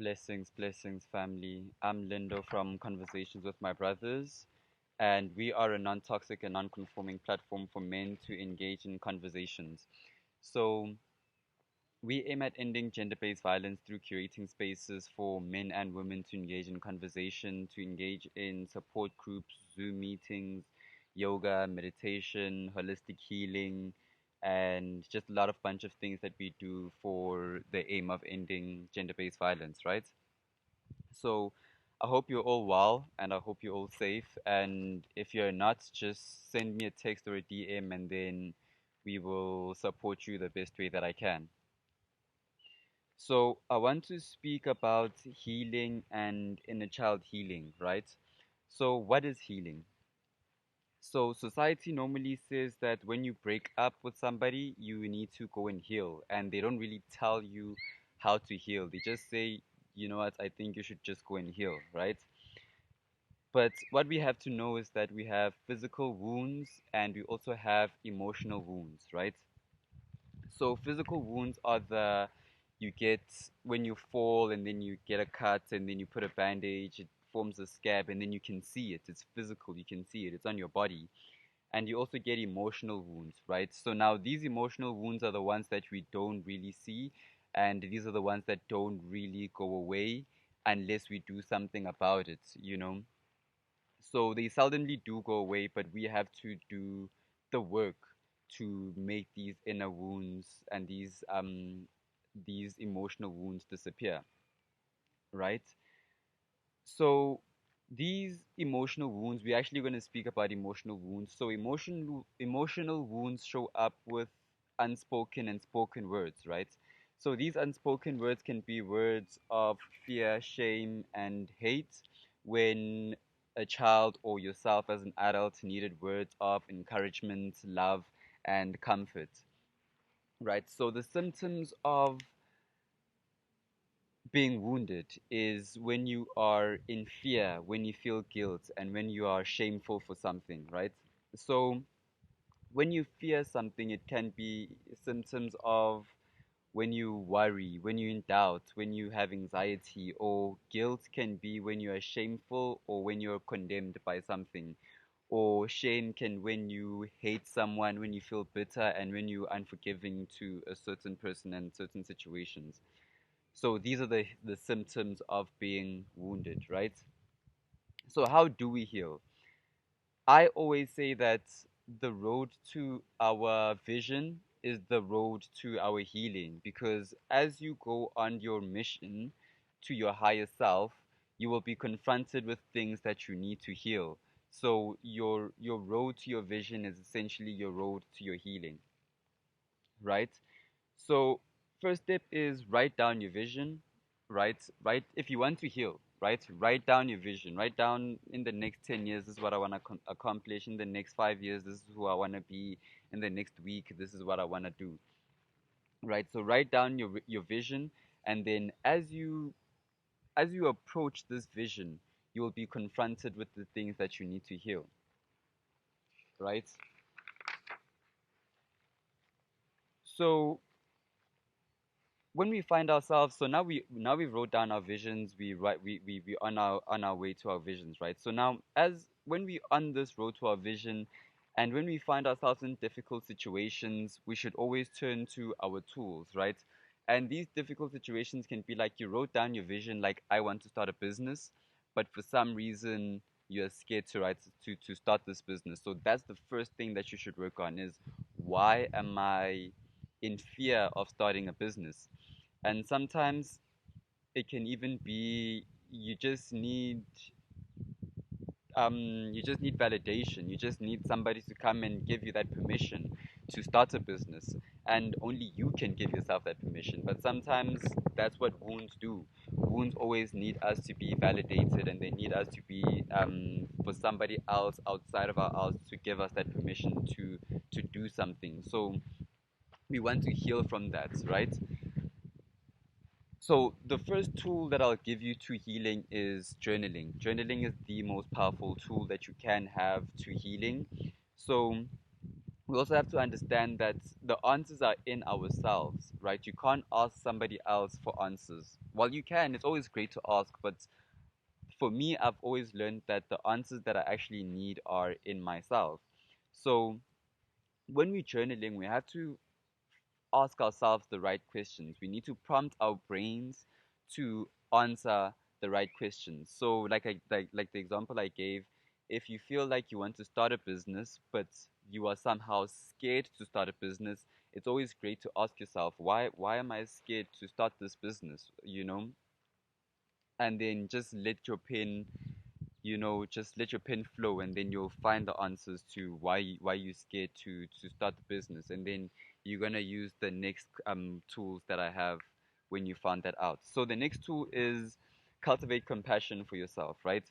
Blessings, family. I'm Lindo from Conversations with My Brothers, and we are a non toxic and non conforming platform for men to engage in conversations. So, we aim at ending gender based violence through curating spaces for men and women to engage in conversation, to engage in support groups, Zoom meetings, yoga, meditation, holistic healing, and just a lot of bunch of things that we do for the aim of ending gender based violence, right? So I hope you're all well and I hope you're all safe. And if you're not, just send me a text or a DM and then we will support you the best way that I can. So I want to speak about healing and inner child healing, right? So what is healing? So society normally says that when you break up with somebody, you need to go and heal, and they don't really tell you how to heal. They just say, you know what, I think you should just go and heal, right? But what we have to know is that we have physical wounds and we also have emotional wounds, right? So physical wounds are the you get when you fall and then you get a cut and then you put a bandage, it forms a scab and then you can see it. It's physical, you can see it, it's on your body. And you also get emotional wounds, right? So now these emotional wounds are the ones that we don't really see, and these are the ones that don't really go away unless we do something about it, you know? So they seldomly do go away, but we have to do the work to make these inner wounds and these emotional wounds disappear, right? So these emotional wounds, we're actually going to speak about emotional wounds. So emotional wounds show up with unspoken and spoken words, right? So these unspoken words can be words of fear, shame, and hate when a child or yourself as an adult needed words of encouragement, love, and comfort, right? So the symptoms of being wounded is when you are in fear, when you feel guilt, and when you are shameful for something, right? So, when you fear something, it can be symptoms of when you worry, when you're in doubt, when you have anxiety, or guilt can be when you are shameful or when you're condemned by something. Or shame can when you hate someone, when you feel bitter, and when you're unforgiving to a certain person and certain situations. So these are the symptoms of being wounded, right? So how do we heal? I always say that the road to our vision is the road to our healing because as you go on your mission to your higher self, you will be confronted with things that you need to heal. So your road to your vision is essentially your road to your healing, right? So first step is write down your vision, right? Write if you want to heal, right? Write down your vision. Write down in the next 10 years this is what I want to accomplish. In the next 5 years this is who I want to be. In the next week this is what I want to do. Right? So write down your vision and then as you approach this vision, you will be confronted with the things that you need to heal, right? So when we find ourselves, so now we wrote down our visions, we on our way to our visions, right? So now as when we on this road to our vision and when we find ourselves in difficult situations, we should always turn to our tools, right? And these difficult situations can be like you wrote down your vision, like I want to start a business, but for some reason you're scared to write to start this business. So that's the first thing that you should work on is why am I in fear of starting a business? And sometimes it can even be you just need validation. You just need somebody to come and give you that permission to start a business, and only you can give yourself that permission. But sometimes that's what wounds do. Wounds always need us to be validated, and they need us to be for somebody else outside of ourselves to give us that permission to do something. So we want to heal from that, right? So the first tool that I'll give you to healing is journaling. Journaling is the most powerful tool that you can have to healing. So we also have to understand that the answers are in ourselves, right? You can't ask somebody else for answers. Well, you can, it's always great to ask, but for me, I've always learned that the answers that I actually need are in myself. So when we're journaling, we have to ask ourselves the right questions. We need to prompt our brains to answer the right questions. So, like the example I gave, if you feel like you want to start a business, but you are somehow scared to start a business, it's always great to ask yourself, why am I scared to start this business? And then just let your pen just let your pen flow, and then you'll find the answers to why you're scared to start the business, and then you're gonna use the next tools that I have when you found that out. So the next tool is cultivate compassion for yourself, right?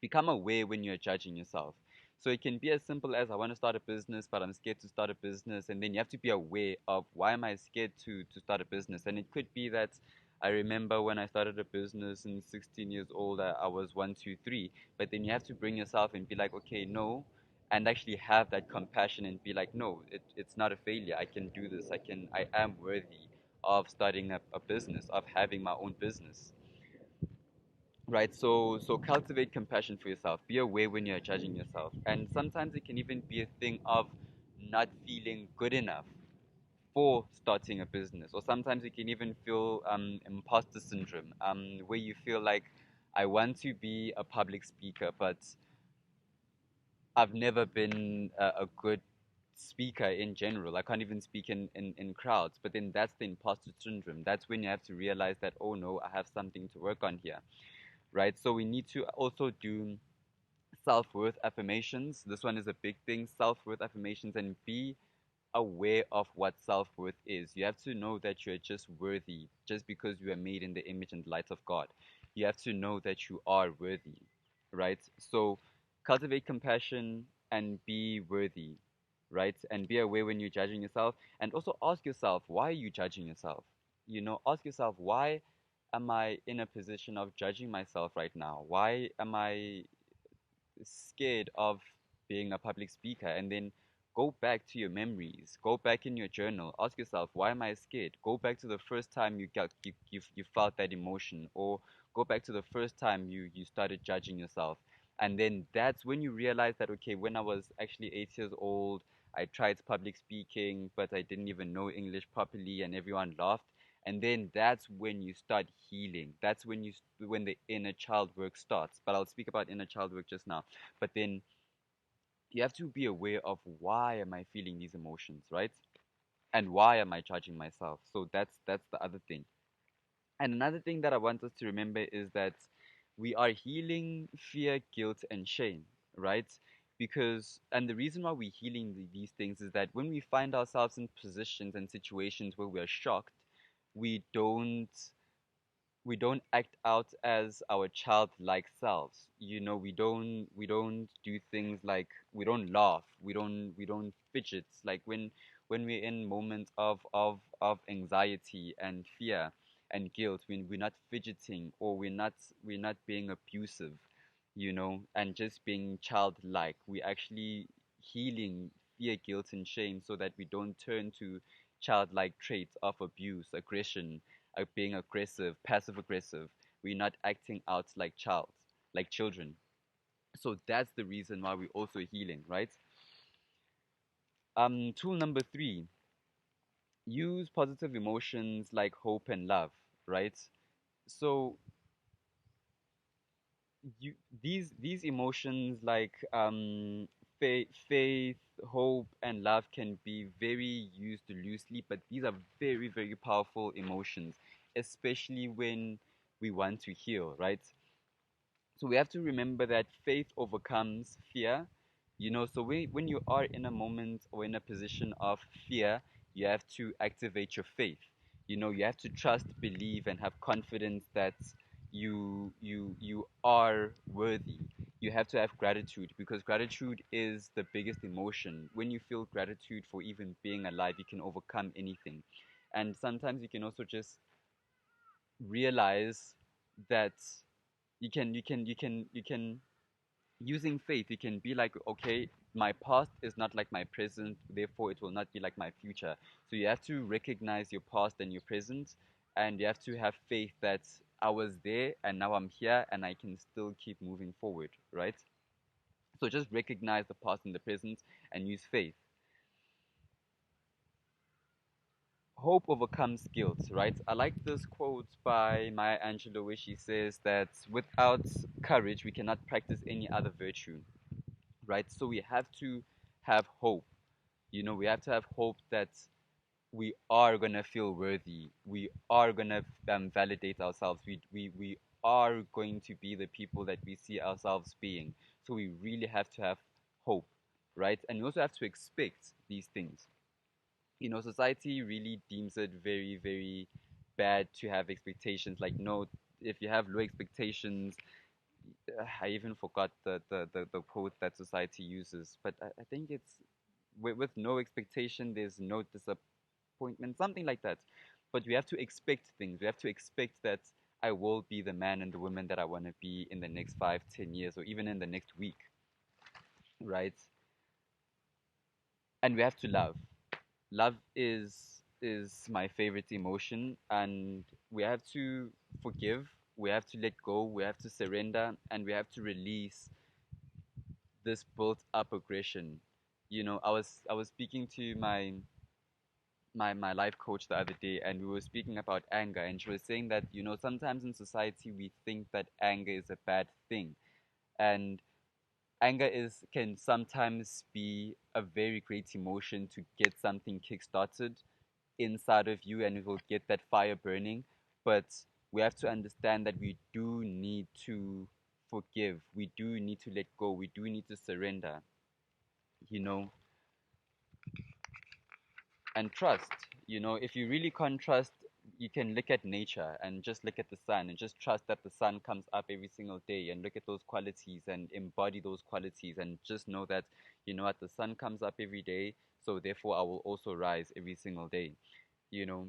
Become aware when you're judging yourself. So it can be as simple as I want to start a business, but I'm scared to start a business. And then you have to be aware of why am I scared to start a business. And it could be that I remember when I started a business in 16 years old, I was one, two, three. But then you have to bring yourself and be like, okay, no, and actually have that compassion and be like, no, it's not a failure. I can do this. I am worthy of starting a business, of having my own business. Right, so cultivate compassion for yourself. Be aware when you're judging yourself, and sometimes it can even be a thing of not feeling good enough for starting a business, or sometimes you can even feel imposter syndrome, where you feel like I want to be a public speaker, but I've never been a good speaker in general. I can't even speak in crowds. But then that's the imposter syndrome. That's when you have to realize that, oh no, I have something to work on here, right? So we need to also do self-worth affirmations. This one is a big thing. Self-worth affirmations, and be aware of what self-worth is. You have to know that you're just worthy just because you are made in the image and light of God. You have to know that you are worthy, right? So cultivate compassion and be worthy, right? And be aware when you're judging yourself, and also ask yourself, why are you judging yourself? Ask yourself, why am I in a position of judging myself right now? Why am I scared of being a public speaker? And then go back to your memories, go back in your journal, ask yourself, why am I scared? Go back to the first time you felt that emotion, or go back to the first time you started judging yourself. And then that's when you realize that, okay, when I was actually 8 years old, I tried public speaking, but I didn't even know English properly, and everyone laughed. And then that's when you start healing. That's when the inner child work starts. But I'll speak about inner child work just now. But then you have to be aware of, why am I feeling these emotions, right? And why am I judging myself? So that's the other thing. And another thing that I want us to remember is that we are healing fear, guilt, and shame, right? And the reason why we're healing these things is that when we find ourselves in positions and situations where we are shocked, we don't we don't act out as our childlike selves. We don't do things like, we don't laugh, we don't fidget. Like when we're in moments of anxiety and fear and guilt, when we're not fidgeting, or we're not being abusive, and just being childlike. We actually healing fear, guilt, and shame, so that we don't turn to childlike traits of abuse, aggression, being aggressive, passive aggressive. We're not acting out like children. So that's the reason why we're also healing, right? Tool number 3: use positive emotions like hope and love, right? So you these emotions like faith, hope, and love can be very used loosely, but these are very, very powerful emotions, especially when we want to heal, right? So we have to remember that faith overcomes fear. So when you are in a moment or in a position of fear, you have to activate your faith. You have to trust, believe, and have confidence that you are worthy. You have to have gratitude, because gratitude is the biggest emotion. When you feel gratitude for even being alive, you can overcome anything. And sometimes you can also just realize that you can using faith, you can be like, okay, my past is not like my present, therefore it will not be like my future. So you have to recognize your past and your present, and you have to have faith that I was there and now I'm here and I can still keep moving forward, right? So just recognize the past and the present and use faith. Hope overcomes guilt, right? I like this quote by Maya Angelou where she says that without courage, we cannot practice any other virtue, right? So we have to have hope. We have to have hope that we are going to feel worthy. We are going to validate ourselves. We are going to be the people that we see ourselves being. So we really have to have hope, right? And we also have to expect these things. Society really deems it very, very bad to have expectations. Like, no, if you have low expectations, I even forgot the quote that society uses, but I think it's with no expectation, there's no disappointment, something like that. But we have to expect things. We have to expect that I will be the man and the woman that I want to be in the next 5, 10 years, or even in the next week, right? And we have to love. Love is my favorite emotion, and we have to forgive, we have to let go, we have to surrender, and we have to release this built up aggression. I was speaking to my life coach the other day, and we were speaking about anger, and she was saying that sometimes in society we think that anger is a bad thing, and anger is can sometimes be a very great emotion to get something kick-started inside of you, and it will get that fire burning. But we have to understand that we do need to forgive, we do need to let go, we do need to surrender, you know and trust. If you really can't trust, you can look at nature and just look at the sun and just trust that the sun comes up every single day, and look at those qualities and embody those qualities, and just know that what the sun comes up every day, so therefore I will also rise every single day. you know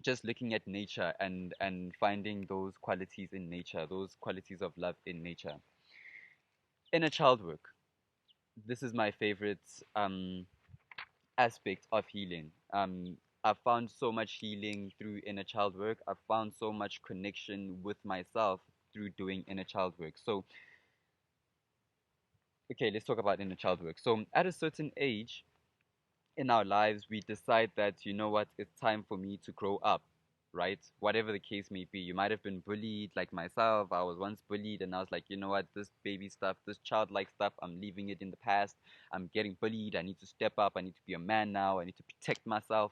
just looking at nature and finding those qualities in nature, those qualities of love in nature. Inner child work, this is my favorite aspect of healing. I've found so much healing through inner child work. I've found so much connection with myself through doing inner child work. So, okay, let's talk about inner child work. So, at a certain age in our lives, we decide that, it's time for me to grow up, right? Whatever the case may be. You might have been bullied, like myself. I was once bullied, and I was like, this baby stuff, this childlike stuff, I'm leaving it in the past. I'm getting bullied. I need to step up. I need to be a man now. I need to protect myself.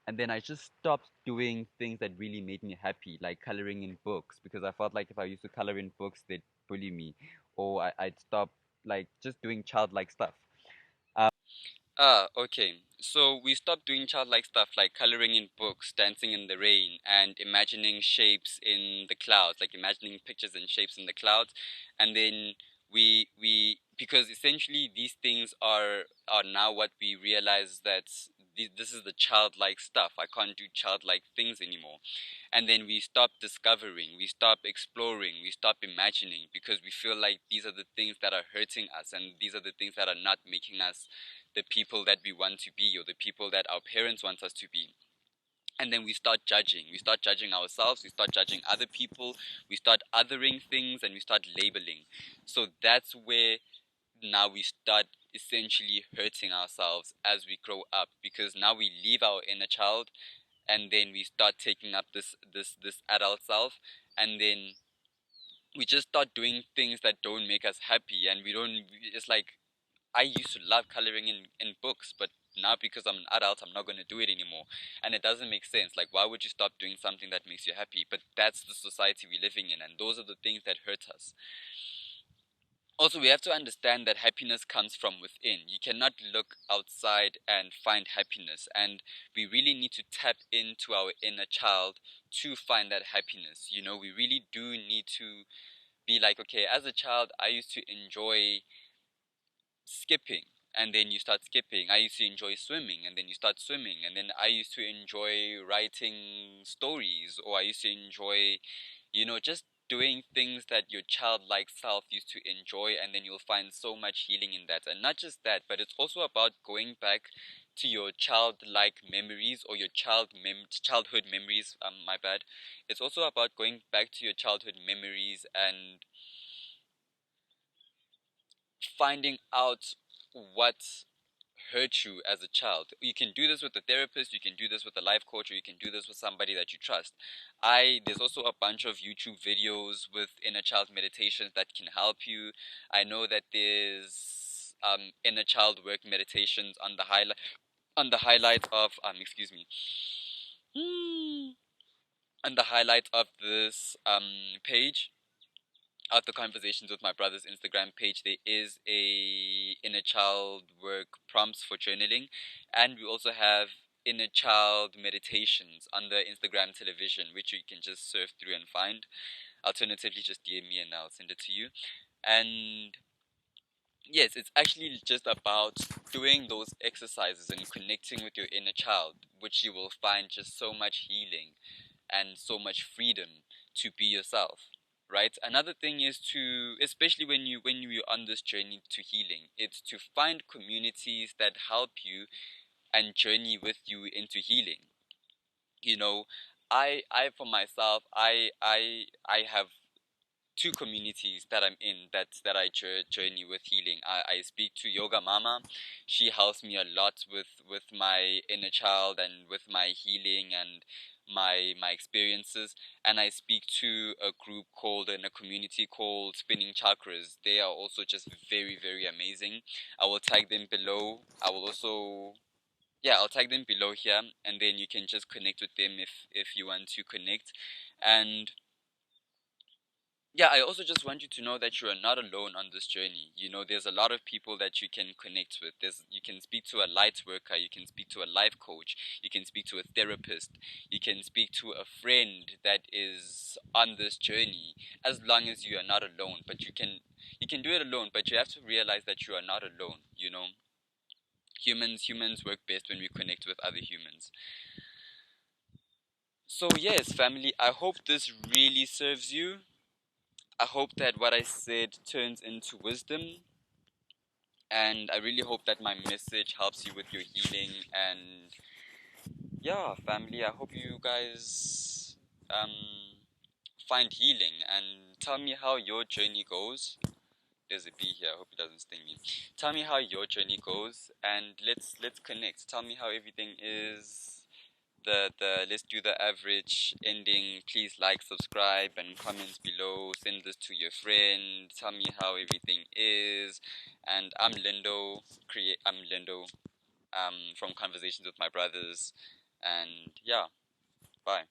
And then I just stopped doing things that really made me happy, like coloring in books, because I felt like if I used to color in books, they'd bully me. Or I'd stop, like, just doing childlike stuff. Okay. So we stopped doing childlike stuff like coloring in books, dancing in the rain, and imagining shapes in the clouds, like imagining pictures and shapes in the clouds. And then we because essentially these things are now what we realize that this is the childlike stuff. I can't do childlike things anymore. And then we stop discovering, we stop exploring, we stop imagining, because we feel like these are the things that are hurting us, and these are the things that are not making us the people that we want to be, or the people that our parents want us to be. And then we start judging. We start judging ourselves, we start judging other people, we start othering things, and we start labeling. So that's where now we start essentially hurting ourselves as we grow up, because now we leave our inner child, and then we start taking up this adult self, and then we just start doing things that don't make us happy, and we don't it's like I used to love coloring in books, but now because I'm an adult, I'm not going to do it anymore. And it doesn't make sense. Like, why would you stop doing something that makes you happy? But that's the society we're living in, and those are the things that hurt us. Also, we have to understand that happiness comes from within. You cannot look outside and find happiness. And we really need to tap into our inner child to find that happiness. We really do need to be like, okay, as a child, I used to enjoy skipping, and then you start skipping. I used to enjoy swimming, and then you start swimming. And then I used to enjoy writing stories, or I used to enjoy just doing things that your childlike self used to enjoy, and then you'll find so much healing in that. And not just that, but it's also about going back to your childlike memories, or your childhood memories. My bad. It's also about going back to your childhood memories and finding out what hurt you as a child. You can do this with a therapist, you can do this with a life coach, or you can do this with somebody that you trust. There's also a bunch of YouTube videos with inner child meditations that can help you. I know that there's inner child work meditations on the highlight of excuse me on the highlight of this page, after conversations with my brother's Instagram page. There is a inner child work prompts for journaling, and we also have inner child meditations on the Instagram television, which you can just surf through and find. Alternatively, just DM me and I'll send it to you. And yes, it's actually just about doing those exercises and connecting with your inner child, which you will find just so much healing and so much freedom to be yourself. Right. Another thing is to, especially when you're on this journey to healing, it's to find communities that help you and journey with you into healing. You know, I for myself, I have two communities that I'm in, that I journey with healing. I speak to Yoga Mama. She helps me a lot with my inner child and with my healing and my experiences. And I speak to a group called, in a community called Spinning Chakras. They are also just very, very amazing. I will tag them below. I will also, yeah, I'll tag them below here, and then you can just connect with them if you want to connect. And yeah, I also just want you to know that you are not alone on this journey. You know, there's a lot of people that you can connect with. You can speak to a light worker, you can speak to a life coach, you can speak to a therapist, you can speak to a friend that is on this journey, as long as you are not alone. But you can do it alone, but you have to realize that you are not alone, you know. Humans work best when we connect with other humans. So yes, family, I hope this really serves you. I hope that what I said turns into wisdom, and I really hope that my message helps you with your healing. And yeah, family, I hope you guys find healing, and tell me how your journey goes. There's a bee here. I hope it doesn't sting me. Tell me how your journey goes, and let's connect. Tell me how everything is. The let's do the average ending. Please like, subscribe, and comment below. Send this to your friend. Tell me how everything is. And I'm Lindo from Conversations with My Brothers. And yeah, bye.